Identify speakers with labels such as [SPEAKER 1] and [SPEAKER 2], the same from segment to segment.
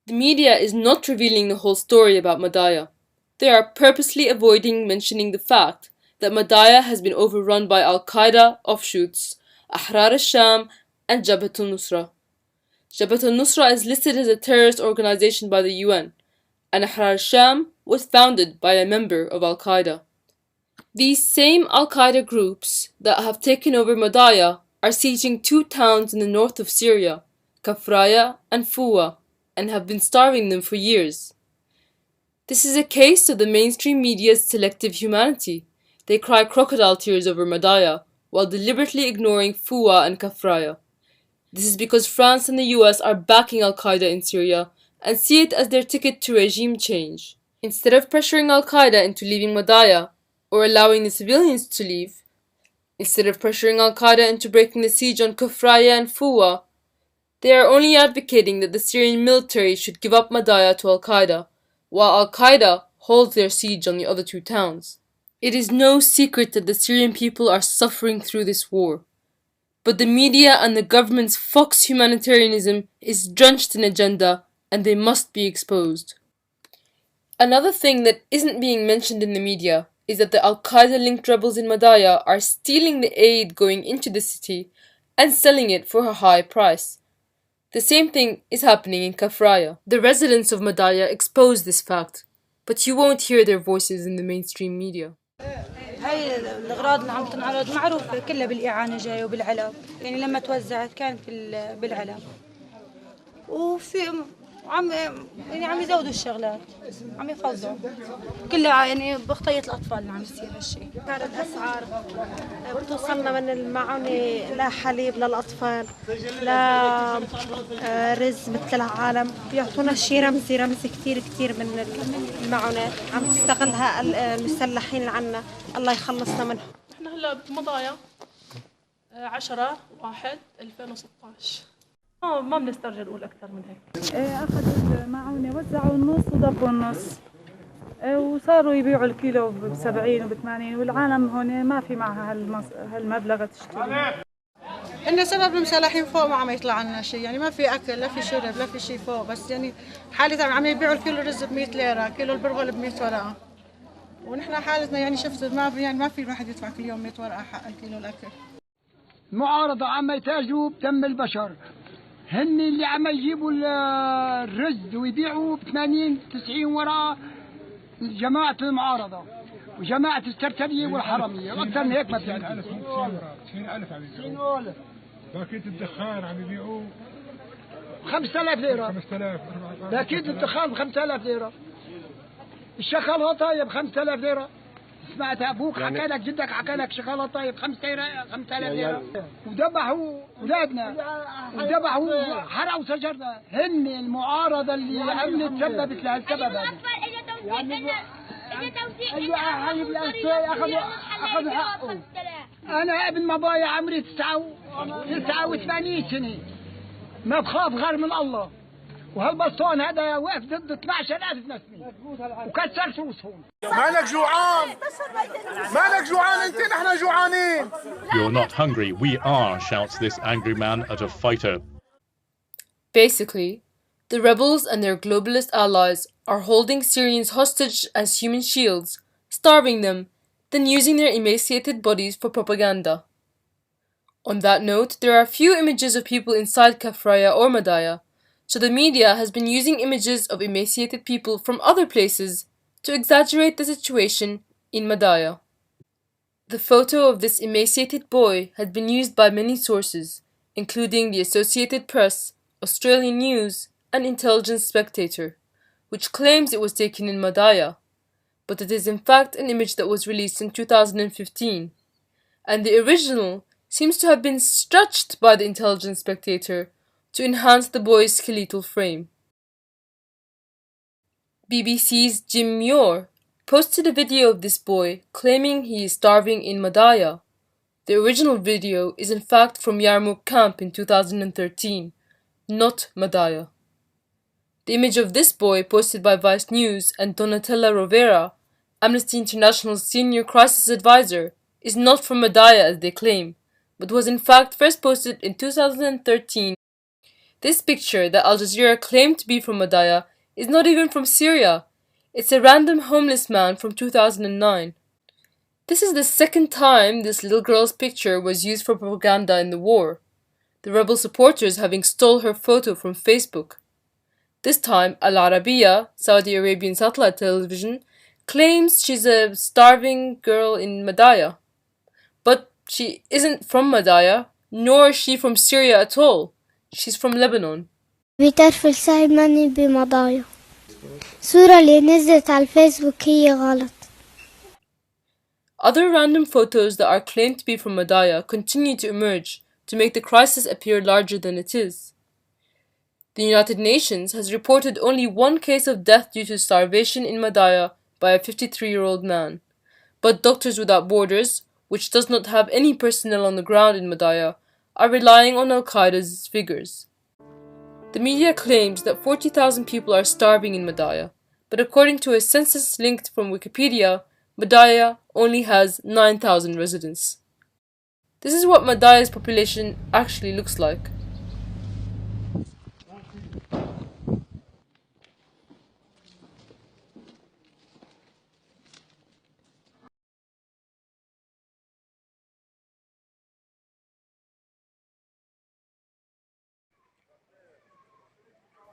[SPEAKER 1] The media is not revealing the whole story about Madaya. They are purposely avoiding mentioning the fact that Madaya has been overrun by Al-Qaeda offshoots, Ahrar al-Sham and Jabhat al-Nusra. Jabhat al-Nusra is listed as a terrorist organization by the UN, and Ahrar al-Sham was founded by a member of Al-Qaeda. These same Al-Qaeda groups that have taken over Madaya are sieging two towns in the north of Syria, Kafraya and Fuwa, and have been starving them for years. This is a case of the mainstream media's selective humanity. They cry crocodile tears over Madaya, while deliberately ignoring Fuwa and Kafraya. This is because France and the US are backing Al-Qaeda in Syria and see it as their ticket to regime change. Instead of pressuring Al-Qaeda into leaving Madaya, or allowing the civilians to leave, instead of pressuring Al-Qaeda into breaking the siege on Kafraya and Fuwa, they are only advocating that the Syrian military should give up Madaya to Al-Qaeda, while Al-Qaeda holds their siege on the other two towns. It is no secret that the Syrian people are suffering through this war. But the media and the government's fox humanitarianism is drenched in agenda, and they must be exposed. Another thing that isn't being mentioned in the media is that the Al-Qaeda-linked rebels in Madaya are stealing the aid going into the city and selling it for a high price. The same thing is happening in Kafraya. The residents of Madaya expose this fact, but you won't hear their voices in the mainstream media.
[SPEAKER 2] هاي الأغراض اللي عم تنعرض معروفة كلها بالإعانة جاية وبالعلب، يعني لما توزعت كانت بالعلب، وفي عم يزودوا الشغلات، عم يفضوا كلها يعني بخطية الأطفال اللي عم يصير هالشيء.
[SPEAKER 3] كانت الأسعار بتوصلنا من المعونة لا حليب للأطفال لا رز مثل العالم، بيعطونا شيء رمزي كتير من المعونات عم تستغلها المسلحين اللي عنا، الله يخلصنا منهم.
[SPEAKER 4] احنا هلا بمضايا 10/1/2016. ما بنسترجي نقول أكثر من هيك.
[SPEAKER 5] أخذوا المعونة وزعوا النص وضبوا النص، وصاروا يبيعوا الكيلو ب70 وب80، والعالم هون ما في معها هالمبلغ تشتري.
[SPEAKER 6] إن سبب المسلحين فوق ما عم يطلع لنا شيء، يعني ما في أكل لا في شرب لا في شيء فوق، بس يعني حالتنا عم يبيعوا الكيلو رز ب100 ليرة، كيلو البرغل ب100 ورقة، ونحن حالتنا يعني شفت ما في الواحد يدفع كل يوم 100 ورقة حق الكيلو الأكل.
[SPEAKER 7] المعارضة عم يتاجروا بدم البشر، هن اللي عم يجيبوا الرز ويبيعوا ب80 90 ورقة جماعة المعارضة وجماعة السرسرية والحرمية، أكثر من هيك ما في.
[SPEAKER 8] 90,000 عم يبيعوا. باكيت الدخان عم يبيعوا
[SPEAKER 7] 5000 ليرة.
[SPEAKER 8] 5000.
[SPEAKER 7] باكيت الدخان ب 5000 ليرة. الشوكولاتة ب 5000 ليرة. سمعت أبوك حكى لك جدك حكى لك شوكولاتة ب 5000 ليرة. وذبحوا أولادنا وذبحوا حرقوا شجرنا. هن المعارضة اللي عملت سببت لهالسبب هذا. يعني أخذوا حقه. أنا ابن مضايا عمري 89 سنة، ما بخاف غير من الله، وهالبسطون هذا واقف ضد 12,000 نسمة وكسر سوسهم.
[SPEAKER 8] مالك جوعان انت، نحن جوعانين.
[SPEAKER 9] You're not hungry, we are, shouts this angry man at a fighter.
[SPEAKER 1] Basically, the rebels and their globalist allies are holding Syrians hostage as human shields, starving them, then using their emaciated bodies for propaganda. On that note, there are few images of people inside Kafraya or Madaya, so the media has been using images of emaciated people from other places to exaggerate the situation in Madaya. The photo of this emaciated boy had been used by many sources, including the Associated Press, Australian News, and Intelligence Spectator, which claims it was taken in Madaya, but it is in fact an image that was released in 2015, and the original seems to have been stretched by the Intelligence Spectator to enhance the boy's skeletal frame. BBC's Jim Muir posted a video of this boy claiming he is starving in Madaya. The original video is in fact from Yarmouk camp in 2013, not Madaya. The image of this boy, posted by Vice News and Donatella Rovera, Amnesty International's senior crisis advisor, is not from Madaya as they claim, but was in fact first posted in 2013. This picture that Al Jazeera claimed to be from Madaya is not even from Syria. It's a random homeless man from 2009. This is the second time this little girl's picture was used for propaganda in the war, the rebel supporters having stole her photo from Facebook. This time, Al Arabiya, Saudi Arabian satellite television, claims she's a starving girl in Madaya. But she isn't from Madaya, nor is she from Syria at all. She's from Lebanon.
[SPEAKER 10] بترفل سايماني بمضايا صورة اللي نزلت على الفيسبوك هي غلط.
[SPEAKER 1] Other random photos that are claimed to be from Madaya continue to emerge to make the crisis appear larger than it is. The United Nations has reported only one case of death due to starvation in Madaya by a 53-year-old man. But Doctors Without Borders, which does not have any personnel on the ground in Madaya, are relying on Al-Qaeda's figures. The media claims that 40,000 people are starving in Madaya, but according to a census linked from Wikipedia, Madaya only has 9,000 residents. This is what Madaya's population actually looks like.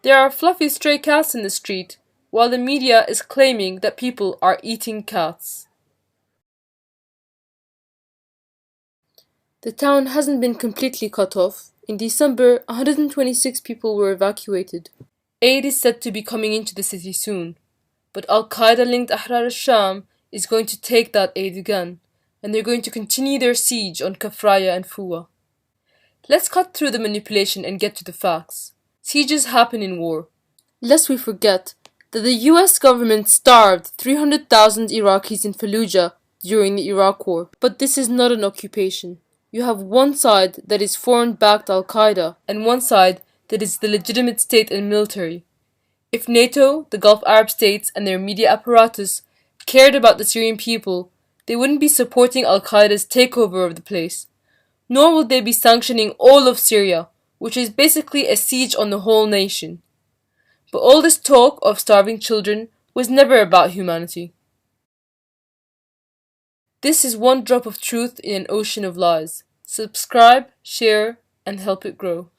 [SPEAKER 1] There are fluffy stray cats in the street, while the media is claiming that people are eating cats. The town hasn't been completely cut off. In December, 126 people were evacuated. Aid is said to be coming into the city soon, but Al-Qaeda-linked Ahrar al-Sham is going to take that aid again, and they're going to continue their siege on Kafraya and Fuwa. Let's cut through the manipulation and get to the facts. Sieges happen in war. Lest we forget that the US government starved 300,000 Iraqis in Fallujah during the Iraq War. But this is not an occupation. You have one side that is foreign-backed Al-Qaeda and one side that is the legitimate state and military. If NATO, the Gulf Arab states and their media apparatus cared about the Syrian people, they wouldn't be supporting Al-Qaeda's takeover of the place. Nor would they be sanctioning all of Syria, which is basically a siege on the whole nation. But all this talk of starving children was never about humanity. This is one drop of truth in an ocean of lies. Subscribe, share, and help it grow.